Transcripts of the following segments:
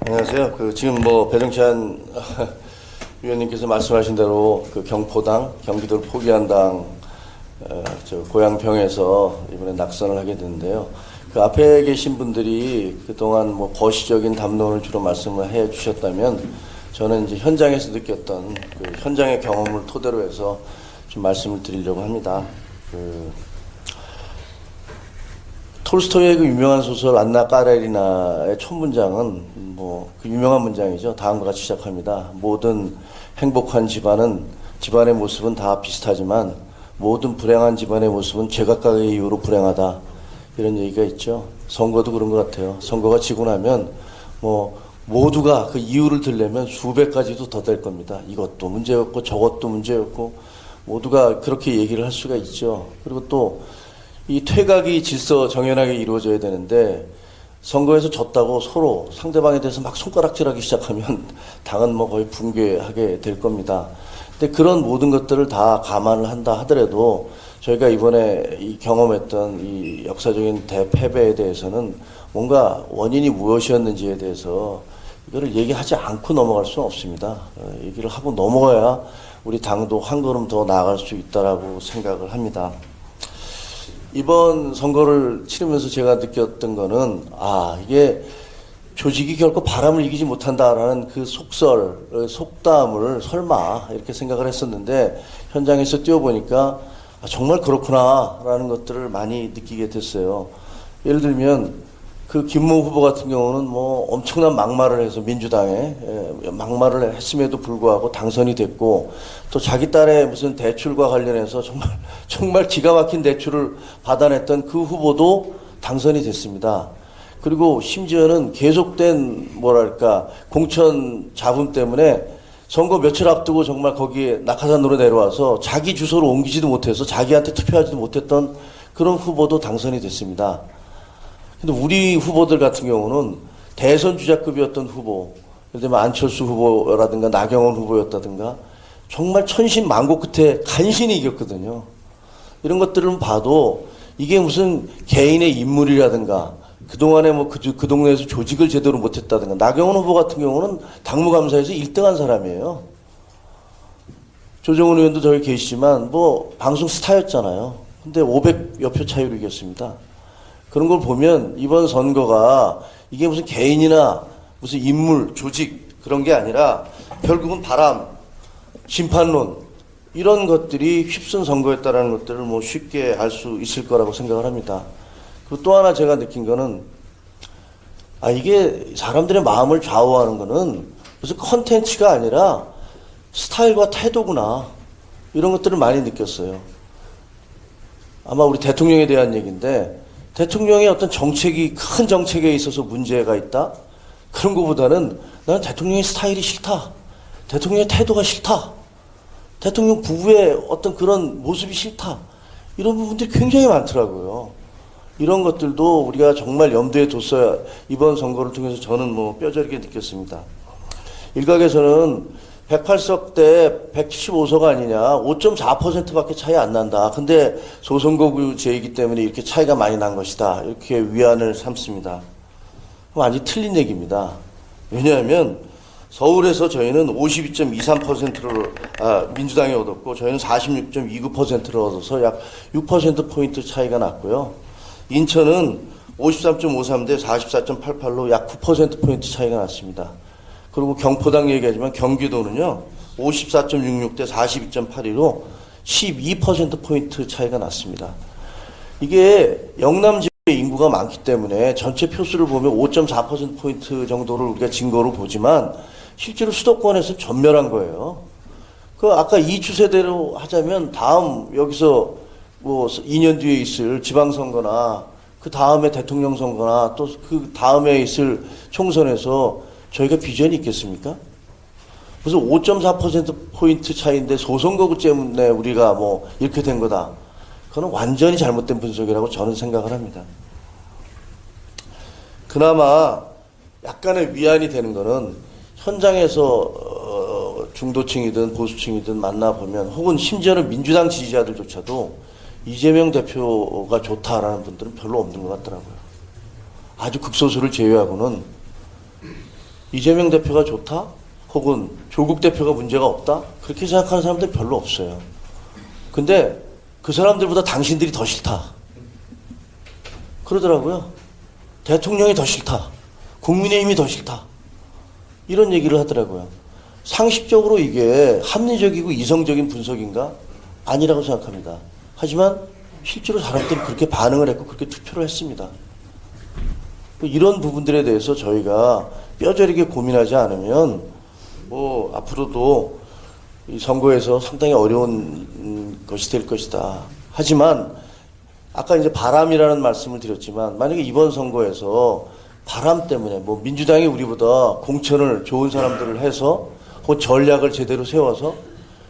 안녕하세요. 지금 배정찬 위원님께서 말씀하신 대로 경포당, 경기도를 포기한 당, 고양병에서 이번에 낙선을 하게 됐는데요. 앞에 계신 분들이 그동안 거시적인 담론을 주로 말씀을 해 주셨다면, 저는 이제 현장에서 느꼈던 현장의 경험을 토대로 해서 좀 말씀을 드리려고 합니다. 톨스토이의 유명한 소설 안나 까레리나의 첫 문장은 유명한 문장이죠. 다음과 같이 시작합니다. 모든 행복한 집안의 모습은 다 비슷하지만 모든 불행한 집안의 모습은 제각각의 이유로 불행하다. 이런 얘기가 있죠. 선거도 그런 것 같아요. 선거가 지고 나면 모두가 그 이유를 들려면 수백 가지도 더 될 겁니다. 이것도 문제였고 저것도 문제였고 모두가 그렇게 얘기를 할 수가 있죠. 그리고 또 이 퇴각이 질서 정연하게 이루어져야 되는데, 선거에서 졌다고 서로 상대방에 대해서 막 손가락질하기 시작하면 당은 거의 붕괴하게 될 겁니다. 근데 그런 모든 것들을 다 감안을 한다 하더라도 저희가 이번에 경험했던 이 역사적인 대패배에 대해서는 뭔가 원인이 무엇이었는지에 대해서 이거를 얘기하지 않고 넘어갈 수는 없습니다. 얘기를 하고 넘어가야 우리 당도 한 걸음 더 나아갈 수 있다라고 생각을 합니다. 이번 선거를 치르면서 제가 느꼈던 거는, 이게 조직이 결코 바람을 이기지 못한다라는 그 속담을 설마 이렇게 생각을 했었는데, 현장에서 뛰어보니까 정말 그렇구나라는 것들을 많이 느끼게 됐어요. 예를 들면 김모 후보 같은 경우는 엄청난 막말을 해서 민주당에 막말을 했음에도 불구하고 당선이 됐고, 또 자기 딸의 무슨 대출과 관련해서 정말 기가 막힌 대출을 받아냈던 그 후보도 당선이 됐습니다. 그리고 심지어는 계속된 공천 잡음 때문에 선거 며칠 앞두고 정말 거기에 낙하산으로 내려와서 자기 주소로 옮기지도 못해서 자기한테 투표하지도 못했던 그런 후보도 당선이 됐습니다. 근데 우리 후보들 같은 경우는 대선 주자급이었던 후보, 예를 들면 안철수 후보라든가 나경원 후보였다든가 정말 천신만고 끝에 간신히 이겼거든요. 이런 것들을 봐도 이게 무슨 개인의 인물이라든가 그동안에 그 동네에서 조직을 제대로 못했다든가, 나경원 후보 같은 경우는 당무감사에서 1등한 사람이에요. 조정훈 의원도 저기 계시지만 방송 스타였잖아요. 근데 500여 표 차이로 이겼습니다. 그런 걸 보면 이번 선거가 이게 무슨 개인이나 무슨 인물, 조직 그런 게 아니라 결국은 바람, 심판론 이런 것들이 휩쓴 선거였다라는 것들을 쉽게 알 수 있을 거라고 생각을 합니다. 그리고 또 하나 제가 느낀 거는 이게 사람들의 마음을 좌우하는 거는 무슨 컨텐츠가 아니라 스타일과 태도구나, 이런 것들을 많이 느꼈어요. 아마 우리 대통령에 대한 얘기인데, 대통령의 어떤 큰 정책에 있어서 문제가 있다? 그런 것보다는 나는 대통령의 스타일이 싫다. 대통령의 태도가 싫다. 대통령 부부의 어떤 그런 모습이 싫다. 이런 부분들이 굉장히 많더라고요. 이런 것들도 우리가 정말 염두에 뒀어야 이번 선거를 통해서 저는 뼈저리게 느꼈습니다. 일각에서는 108석 대 175석 아니냐, 5.4%밖에 차이 안 난다. 근데 소선거구제이기 때문에 이렇게 차이가 많이 난 것이다. 이렇게 위안을 삼습니다. 완전히 틀린 얘기입니다. 왜냐하면 서울에서 저희는 52.23%를 민주당이 얻었고, 저희는 46.29%를 얻어서 약 6%포인트 차이가 났고요. 인천은 53.53 대 44.88로 약 9%포인트 차이가 났습니다. 그리고 경포당 얘기하지만 경기도는요, 54.66 대 42.82로 12%포인트 차이가 났습니다. 이게 영남 지역의 인구가 많기 때문에 전체 표수를 보면 5.4%포인트 정도를 우리가 증거로 보지만 실제로 수도권에서 전멸한 거예요. 아까 이 추세대로 하자면 여기서 2년 뒤에 있을 지방선거나 그 다음에 대통령 선거나 또 그 다음에 있을 총선에서 저희가 비전이 있겠습니까? 무슨 5.4%포인트 차이인데 소선거구 때문에 우리가 이렇게 된 거다. 그건 완전히 잘못된 분석이라고 저는 생각을 합니다. 그나마 약간의 위안이 되는 거는 현장에서 중도층이든 보수층이든 만나보면, 혹은 심지어는 민주당 지지자들조차도 이재명 대표가 좋다라는 분들은 별로 없는 것 같더라고요. 아주 극소수를 제외하고는 이재명 대표가 좋다? 혹은 조국 대표가 문제가 없다? 그렇게 생각하는 사람들 별로 없어요. 근데 그 사람들보다 당신들이 더 싫다. 그러더라고요. 대통령이 더 싫다. 국민의힘이 더 싫다. 이런 얘기를 하더라고요. 상식적으로 이게 합리적이고 이성적인 분석인가? 아니라고 생각합니다. 하지만 실제로 사람들이 그렇게 반응을 했고 그렇게 투표를 했습니다. 이런 부분들에 대해서 저희가 뼈저리게 고민하지 않으면 뭐 앞으로도 이 선거에서 상당히 어려운 것이 될 것이다. 하지만 아까 이제 바람이라는 말씀을 드렸지만 만약에 이번 선거에서 바람 때문에 뭐 민주당이 우리보다 공천을 좋은 사람들을 해서 혹은 전략을 제대로 세워서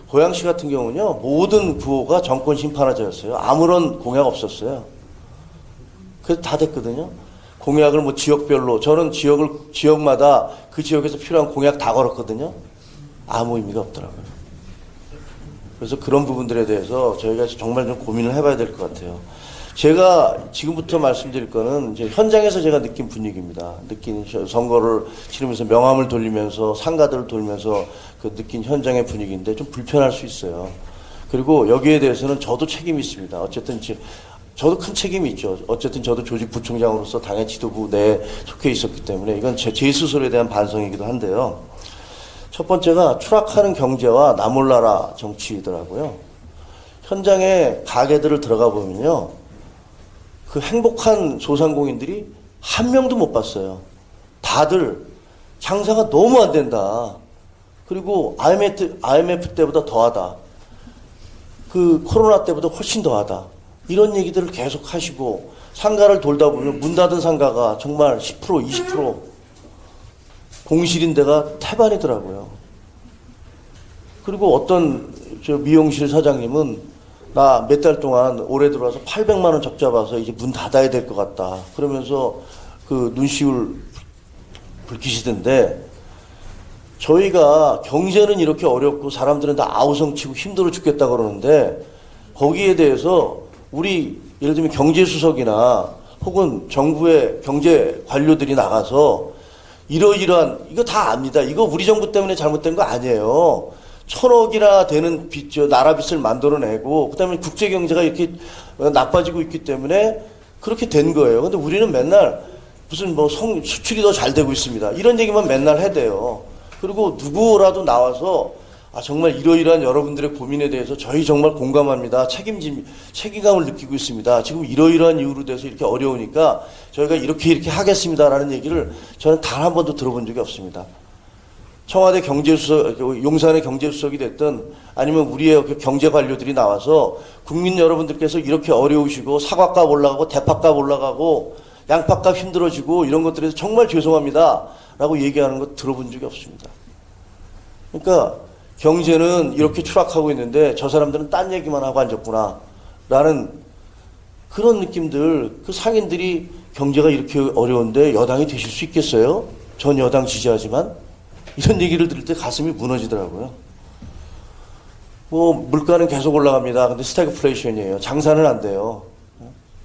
고양시 같은 경우는요 모든 구호가 정권 심판하자였어요. 아무런 공약 없었어요. 그래서 다 됐거든요. 공약을 뭐 지역별로 저는 지역마다 그 지역에서 필요한 공약 다 걸었거든요. 아무 의미가 없더라고요. 그래서 그런 부분들에 대해서 저희가 정말 좀 고민을 해봐야 될 것 같아요. 제가 지금부터 말씀드릴 거는 이제 현장에서 제가 느낀 분위기입니다. 느낀 선거를 치르면서 명함을 돌리면서 상가들을 돌면서 그 느낀 현장의 분위기인데 좀 불편할 수 있어요. 그리고 여기에 대해서는 저도 책임이 있습니다. 어쨌든 저도 큰 책임이 있죠. 어쨌든 저도 조직 부총장으로서 당의 지도부 내에 속해 있었기 때문에 이건 제 스스로에 대한 반성이기도 한데요. 첫 번째가 추락하는 경제와 나몰라라 정치이더라고요. 현장에 가게들을 들어가 보면요. 그 행복한 소상공인들이 한 명도 못 봤어요. 다들 장사가 너무 안 된다. 그리고 IMF 때보다 더하다. 그 코로나 때보다 훨씬 더하다. 이런 얘기들을 계속 하시고 상가를 돌다 보면 문 닫은 상가가 정말 10% 20% 공실인 데가 태반이더라고요. 그리고 어떤 저 미용실 사장님은 나 몇 달 동안 올해 들어와서 800만 원 적자 봐서 이제 문 닫아야 될 것 같다. 그러면서 그 눈시울 붉히시던데 저희가 경제는 이렇게 어렵고 사람들은 다 아우성치고 힘들어 죽겠다 그러는데 거기에 대해서 우리 예를 들면 경제수석이나 혹은 정부의 경제 관료들이 나가서 이러이러한 이거 다 압니다. 이거 우리 정부 때문에 잘못된 거 아니에요. 1000억이나 되는 나라 빚을 만들어내고 그다음에 국제 경제가 이렇게 나빠지고 있기 때문에 그렇게 된 거예요. 근데 우리는 맨날 무슨 뭐 수출이 더 잘 되고 있습니다. 이런 얘기만 맨날 해대요. 그리고 누구라도 나와서 정말 이러이러한 여러분들의 고민에 대해서 저희 정말 공감합니다. 책임감을 느끼고 있습니다. 지금 이러이러한 이유로 돼서 이렇게 어려우니까 저희가 이렇게 하겠습니다라는 얘기를 저는 단 한 번도 들어본 적이 없습니다. 청와대 경제수석, 용산의 경제수석이 됐든 아니면 우리의 경제 관료들이 나와서 국민 여러분들께서 이렇게 어려우시고 사과값 올라가고 대파값 올라가고 양파값 힘들어지고 이런 것들에서 정말 죄송합니다. 라고 얘기하는 거 들어본 적이 없습니다. 그러니까 경제는 이렇게 추락하고 있는데 저 사람들은 딴 얘기만 하고 앉았구나. 라는 그런 느낌들, 그 상인들이 경제가 이렇게 어려운데 여당이 되실 수 있겠어요? 전 여당 지지하지만. 이런 얘기를 들을 때 가슴이 무너지더라고요. 뭐 물가는 계속 올라갑니다. 근데 스태그플레이션이에요. 장사는 안 돼요.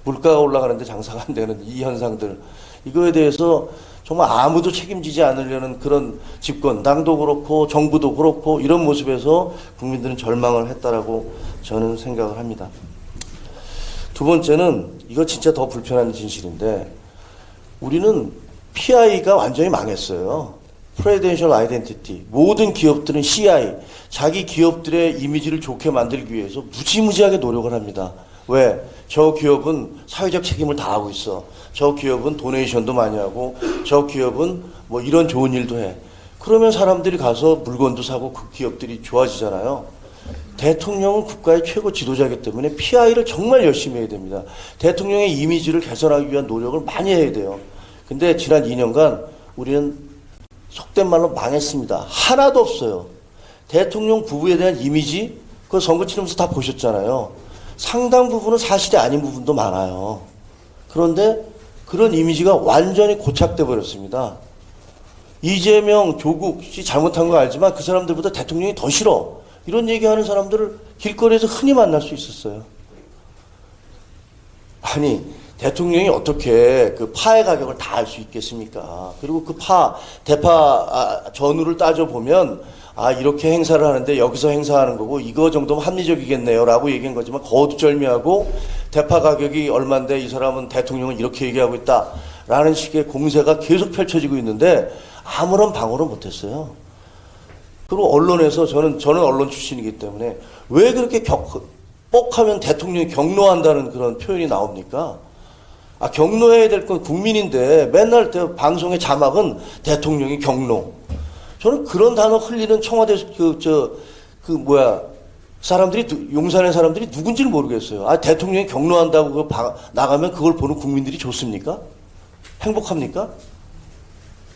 물가가 올라가는데 장사가 안 되는 이 현상들. 이거에 대해서 정말 아무도 책임지지 않으려는 그런 집권, 당도 그렇고 정부도 그렇고 이런 모습에서 국민들은 절망을 했다라고 저는 생각을 합니다. 두 번째는 이거 진짜 더 불편한 진실인데 우리는 PI가 완전히 망했어요. Prudential Identity. 모든 기업들은 CI, 자기 기업들의 이미지를 좋게 만들기 위해서 무지무지하게 노력을 합니다. 왜? 저 기업은 사회적 책임을 다하고 있어. 저 기업은 도네이션도 많이 하고 저 기업은 뭐 이런 좋은 일도 해. 그러면 사람들이 가서 물건도 사고 그 기업들이 좋아지잖아요. 대통령은 국가의 최고 지도자이기 때문에 PI를 정말 열심히 해야 됩니다. 대통령의 이미지를 개선하기 위한 노력을 많이 해야 돼요. 근데 지난 2년간 우리는 속된 말로 망했습니다. 하나도 없어요. 대통령 부부에 대한 이미지, 그거 선거 치르면서 다 보셨잖아요. 상당 부분은 사실이 아닌 부분도 많아요. 그런데 그런 이미지가 완전히 고착돼 버렸습니다. 이재명, 조국이 잘못한 거 알지만 그 사람들보다 대통령이 더 싫어. 이런 얘기하는 사람들을 길거리에서 흔히 만날 수 있었어요. 아니, 대통령이 어떻게 그 파의 가격을 다 알 수 있겠습니까? 그리고 그 대파 전후를 따져보면, 이렇게 행사를 하는데 여기서 행사하는 거고, 이거 정도면 합리적이겠네요. 라고 얘기한 거지만, 거두절미하고, 대파 가격이 얼만데 이 사람은 대통령은 이렇게 얘기하고 있다. 라는 식의 공세가 계속 펼쳐지고 있는데, 아무런 방어를 못했어요. 그리고 언론에서, 저는 언론 출신이기 때문에, 왜 그렇게 뻑하면 대통령이 경로한다는 그런 표현이 나옵니까? 경로해야 될 건 국민인데 맨날 방송의 자막은 대통령이 경로. 저는 그런 단어 흘리는 청와대 사람들이, 용산의 사람들이 누군지를 모르겠어요. 대통령이 경로한다고 나가면 그걸 보는 국민들이 좋습니까? 행복합니까?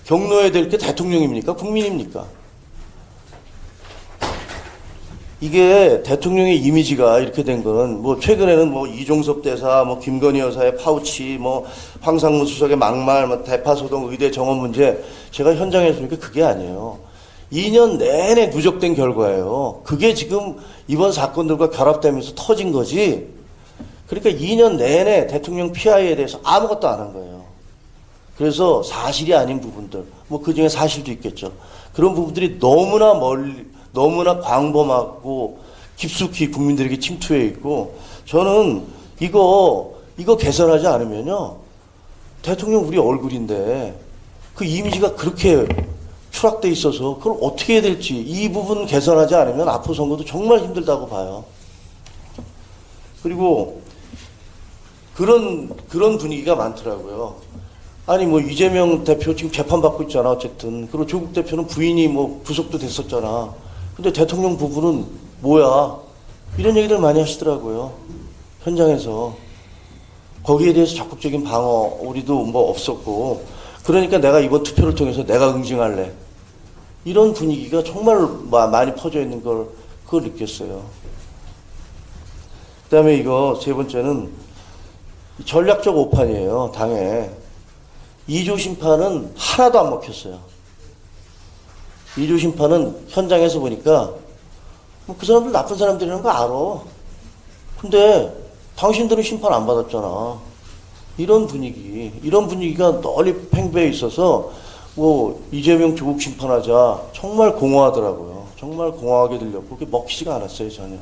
경로해야 될 게 대통령입니까? 국민입니까? 이게 대통령의 이미지가 이렇게 된 거는 최근에는 이종섭 대사, 김건희 여사의 파우치, 황상무 수석의 막말, 대파소동 의대 정원 문제, 제가 현장에서 보니까 그게 아니에요. 2년 내내 누적된 결과예요. 그게 지금 이번 사건들과 결합되면서 터진 거지. 그러니까 2년 내내 대통령 PI에 대해서 아무것도 안 한 거예요. 그래서 사실이 아닌 부분들, 그 중에 사실도 있겠죠. 그런 부분들이 너무나 광범하고 깊숙이 국민들에게 침투해 있고, 저는 이거 개선하지 않으면요, 대통령 우리 얼굴인데 그 이미지가 그렇게 추락돼 있어서 그걸 어떻게 해야 될지, 이 부분 개선하지 않으면 앞으로 선거도 정말 힘들다고 봐요. 그리고 그런 분위기가 많더라고요. 이재명 대표 지금 재판받고 있잖아, 어쨌든. 그리고 조국 대표는 부인이 구속도 됐었잖아. 근데 대통령 부부는 뭐야? 이런 얘기들 많이 하시더라고요. 현장에서. 거기에 대해서 적극적인 방어, 우리도 없었고. 그러니까 내가 이번 투표를 통해서 내가 응징할래. 이런 분위기가 정말 많이 퍼져 있는 그걸 느꼈어요. 그 다음에 세 번째는 전략적 오판이에요, 당에. 2조 심판은 하나도 안 먹혔어요. 2조 심판은 현장에서 보니까 그 사람들 나쁜 사람들이라는 거 알아. 근데 당신들은 심판 안 받았잖아. 이런 분위기가 널리 팽배해 있어서 이재명 조국 심판하자 정말 공허하더라고요. 정말 공허하게 들렸고 그게 먹히지가 않았어요, 전혀.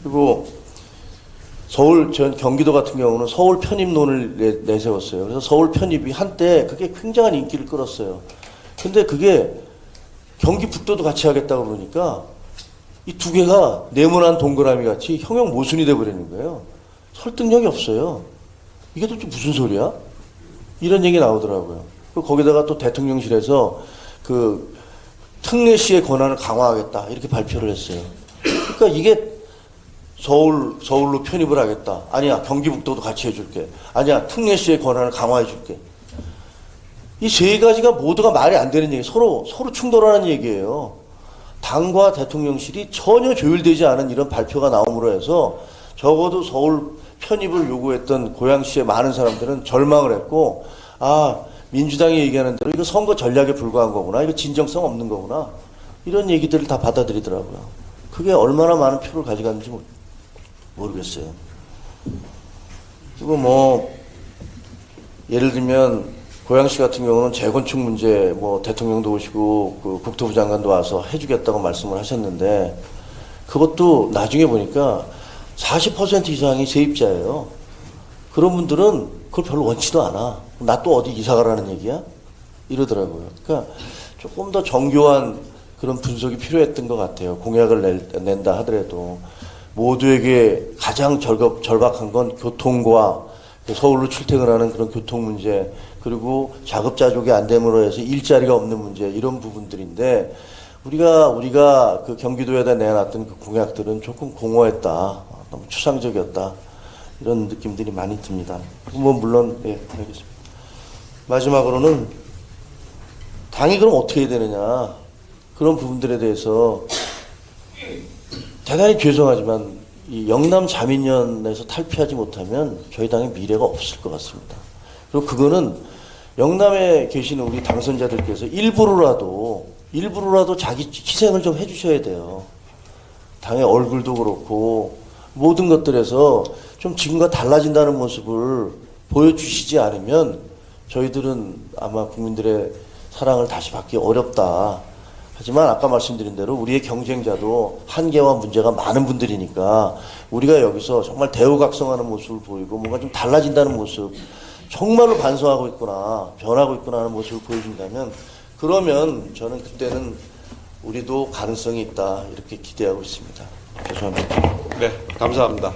그리고 경기도 같은 경우는 서울 편입론을 내세웠어요. 그래서 서울 편입이 한때 그게 굉장한 인기를 끌었어요. 근데 그게 경기 북도도 같이 하겠다고 그러니까 이 두 개가 네모난 동그라미 같이 형용 모순이 돼버리는 거예요. 설득력이 없어요. 이게 도대체 무슨 소리야? 이런 얘기 나오더라고요. 거기다가 또 대통령실에서 특례시의 권한을 강화하겠다 이렇게 발표를 했어요. 그러니까 이게 서울로 편입을 하겠다. 아니야, 경기북도도 같이 해줄게. 아니야, 특례시의 권한을 강화해줄게. 이 세 가지가 모두가 말이 안 되는 얘기, 서로 충돌하는 얘기예요. 당과 대통령실이 전혀 조율되지 않은 이런 발표가 나옴으로 해서 적어도 서울 편입을 요구했던 고양시의 많은 사람들은 절망을 했고, 민주당이 얘기하는 대로 이거 선거 전략에 불과한 거구나. 이거 진정성 없는 거구나. 이런 얘기들을 다 받아들이더라고요. 그게 얼마나 많은 표를 가져갔는지 모르겠어요. 그리고 예를 들면 고양시 같은 경우는 재건축 문제 대통령도 오시고 국토부 장관도 와서 해주겠다고 말씀을 하셨는데 그것도 나중에 보니까 40% 이상이 세입자예요. 그런 분들은 그걸 별로 원치도 않아. 나 또 어디 이사 가라는 얘기야? 이러더라고요. 그러니까 조금 더 정교한 그런 분석이 필요했던 것 같아요. 공약을 낸다 하더라도 모두에게 가장 절박한 건 교통과 서울로 출퇴근하는 그런 교통 문제, 그리고 자급자족이 안 됨으로 해서 일자리가 없는 문제, 이런 부분들인데 우리가 그 경기도에다 내놨던 그 공약들은 조금 공허했다, 너무 추상적이었다, 이런 느낌들이 많이 듭니다. 물론 알겠습니다. 마지막으로는 당이 그럼 어떻게 해야 되느냐, 그런 부분들에 대해서 대단히 죄송하지만 이 영남 자민련에서 탈피하지 못하면 저희 당의 미래가 없을 것 같습니다. 그리고 그거는 영남에 계시는 우리 당선자들께서 일부러라도 자기 희생을 좀 해주셔야 돼요. 당의 얼굴도 그렇고 모든 것들에서 좀 지금과 달라진다는 모습을 보여주시지 않으면 저희들은 아마 국민들의 사랑을 다시 받기 어렵다. 하지만 아까 말씀드린 대로 우리의 경쟁자도 한계와 문제가 많은 분들이니까 우리가 여기서 정말 대우각성하는 모습을 보이고 뭔가 좀 달라진다는 모습, 정말로 반성하고 있구나, 변하고 있구나 하는 모습을 보여준다면 그러면 저는 그때는 우리도 가능성이 있다 이렇게 기대하고 있습니다. 죄송합니다. 네, 감사합니다.